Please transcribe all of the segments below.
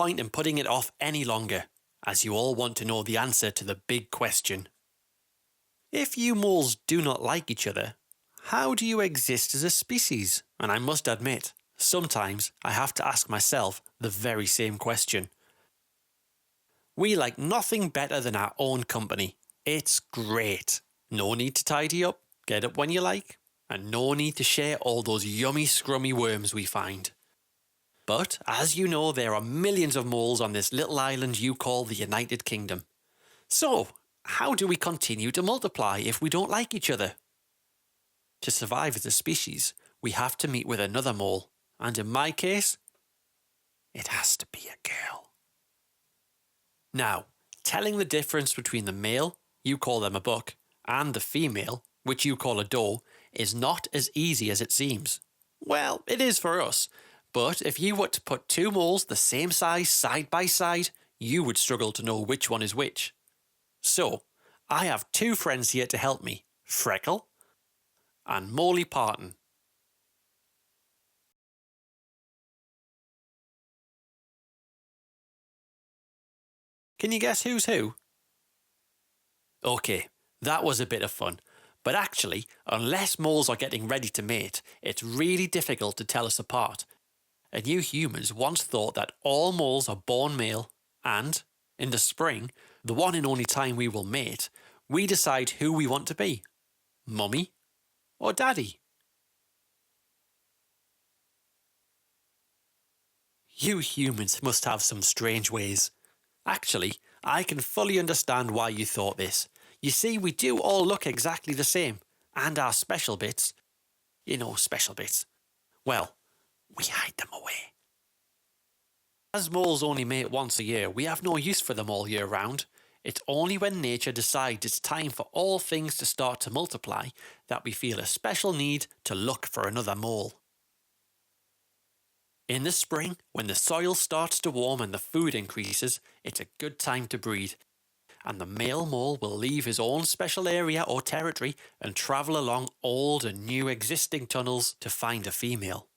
point in putting it off any longer, as you all want to know the answer to the big question. If you moles do not like each other, how do you exist as a species? And I must admit, sometimes I have to ask myself the very same question. We like nothing better than our own company. It's great. No need to tidy up, get up when you like, and no need to share all those yummy scrummy worms we find. But, as you know, there are millions of moles on this little island you call the United Kingdom. So, how do we continue to multiply if we don't like each other? To survive as a species, we have to meet with another mole, and in my case, it has to be a girl. Now, telling the difference between the male, you call them a buck, and the female, which you call a doe, is not as easy as it seems. Well, it is for us, but if you were to put two moles the same size side by side, you would struggle to know which one is which. So, I have two friends here to help me, Freckle and Molly Parton. Can you guess who's who? Okay, that was a bit of fun, but actually, unless moles are getting ready to mate, it's really difficult to tell us apart. And you humans once thought that all moles are born male, and, in the spring, the one and only time we will mate, we decide who we want to be. Mummy or Daddy? You humans must have some strange ways. Actually, I can fully understand why you thought this. You see, we do all look exactly the same, and our special bits, special bits, well, we hide them away. As moles only mate once a year, we have no use for them all year round. It's only when nature decides it's time for all things to start to multiply that we feel a special need to look for another mole. In the spring, when the soil starts to warm and the food increases, it's a good time to breed, and the male mole will leave his own special area or territory and travel along old and new existing tunnels to find a female.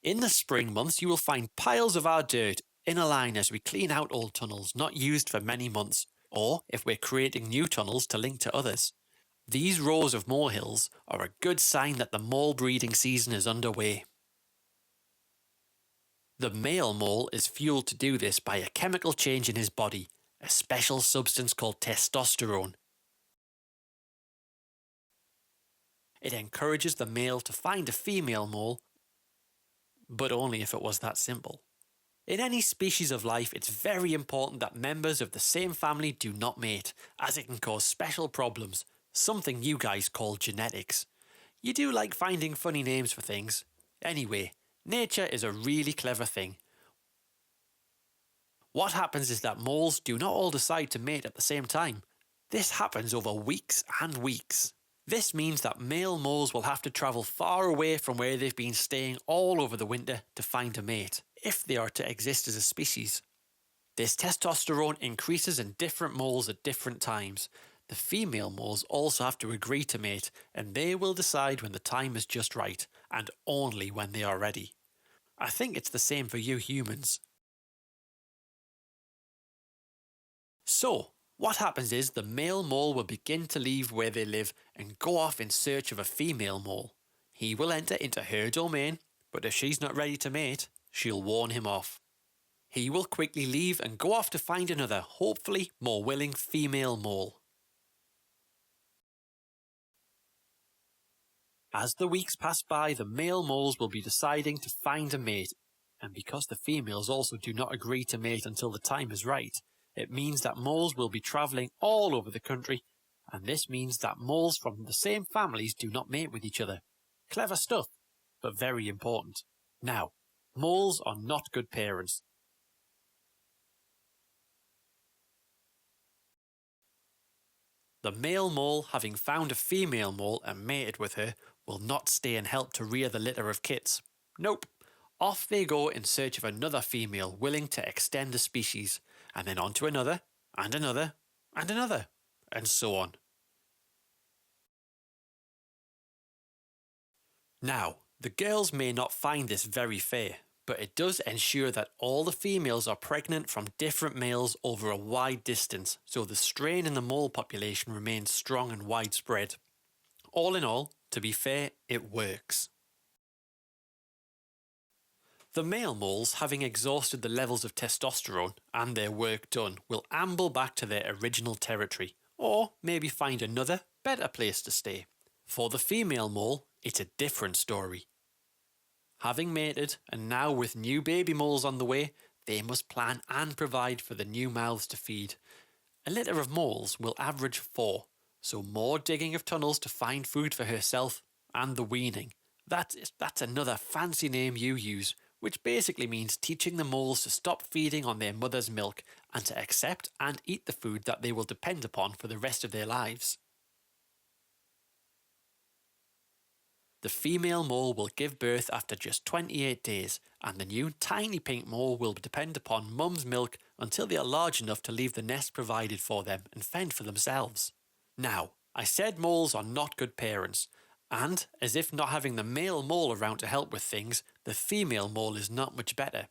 In the spring months, you will find piles of our dirt in a line as we clean out old tunnels not used for many months, or if we're creating new tunnels to link to others. These rows of molehills are a good sign that the mole breeding season is underway. The male mole is fueled to do this by a chemical change in his body, a special substance called testosterone. It encourages the male to find a female mole, but only if it was that simple. In any species of life, it's very important that members of the same family do not mate, as it can cause special problems, something you guys call genetics. You do like finding funny names for things. Anyway, nature is a really clever thing. What happens is that moles do not all decide to mate at the same time. This happens over weeks and weeks. This means that male moles will have to travel far away from where they've been staying all over the winter to find a mate, if they are to exist as a species. This testosterone increases in different moles at different times. The female moles also have to agree to mate, and they will decide when the time is just right, and only when they are ready. I think it's the same for you humans. So, what happens is the male mole will begin to leave where they live and go off in search of a female mole. He will enter into her domain, but if she's not ready to mate, she'll warn him off. He will quickly leave and go off to find another, hopefully more willing female mole. As the weeks pass by, the male moles will be deciding to find a mate, and because the females also do not agree to mate until the time is right, it means that moles will be travelling all over the country, and this means that moles from the same families do not mate with each other. Clever stuff, but very important. Now, moles are not good parents. The male mole, having found a female mole and mated with her, will not stay and help to rear the litter of kits. Nope. Off they go in search of another female willing to extend the species, and then on to another, and another, and another, and so on. Now, the girls may not find this very fair, but it does ensure that all the females are pregnant from different males over a wide distance, so the strain in the mole population remains strong and widespread. All in all, to be fair, it works. The male moles, having exhausted the levels of testosterone and their work done, will amble back to their original territory, or maybe find another, better place to stay. For the female mole, it's a different story. Having mated, and now with new baby moles on the way, they must plan and provide for the new mouths to feed. A litter of moles will average 4, so more digging of tunnels to find food for herself, and the weaning. That's another fancy name you use, which basically means teaching the moles to stop feeding on their mother's milk and to accept and eat the food that they will depend upon for the rest of their lives. The female mole will give birth after just 28 days, and the new tiny pink mole will depend upon mum's milk until they are large enough to leave the nest provided for them and fend for themselves. Now, I said moles are not good parents, and as if not having the male mole around to help with things, the female mole is not much better.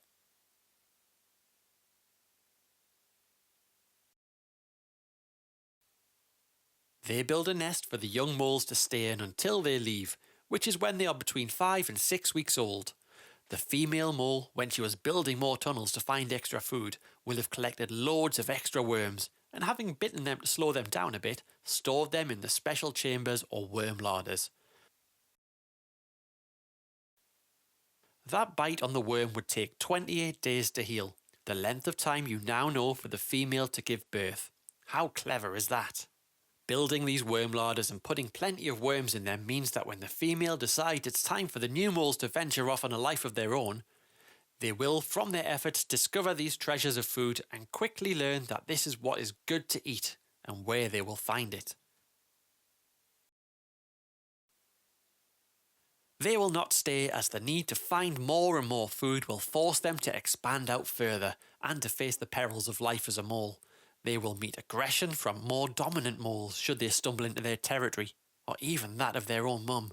They build a nest for the young moles to stay in until they leave, which is when they are between 5 and 6 weeks old. The female mole, when she was building more tunnels to find extra food, will have collected loads of extra worms, and having bitten them to slow them down a bit, stored them in the special chambers or worm larders. That bite on the worm would take 28 days to heal, the length of time you now know for the female to give birth. How clever is that? Building these worm larders and putting plenty of worms in them means that when the female decides it's time for the new moles to venture off on a life of their own, they will, from their efforts, discover these treasures of food and quickly learn that this is what is good to eat and where they will find it. They will not stay, as the need to find more and more food will force them to expand out further and to face the perils of life as a mole. They will meet aggression from more dominant moles should they stumble into their territory, or even that of their own mum.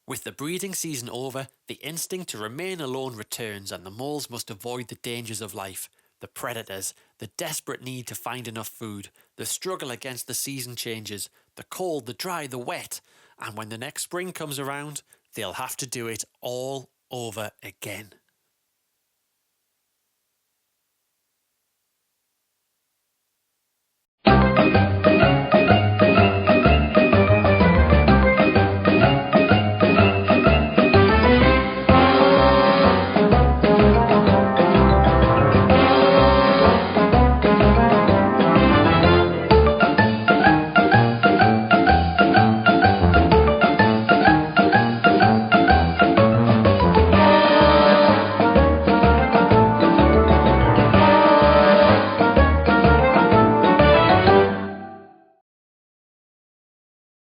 With the breeding season over, the instinct to remain alone returns, and the moles must avoid the dangers of life, the predators, the desperate need to find enough food, the struggle against the season changes, the cold, the dry, the wet, and when the next spring comes around, they'll have to do it all over again.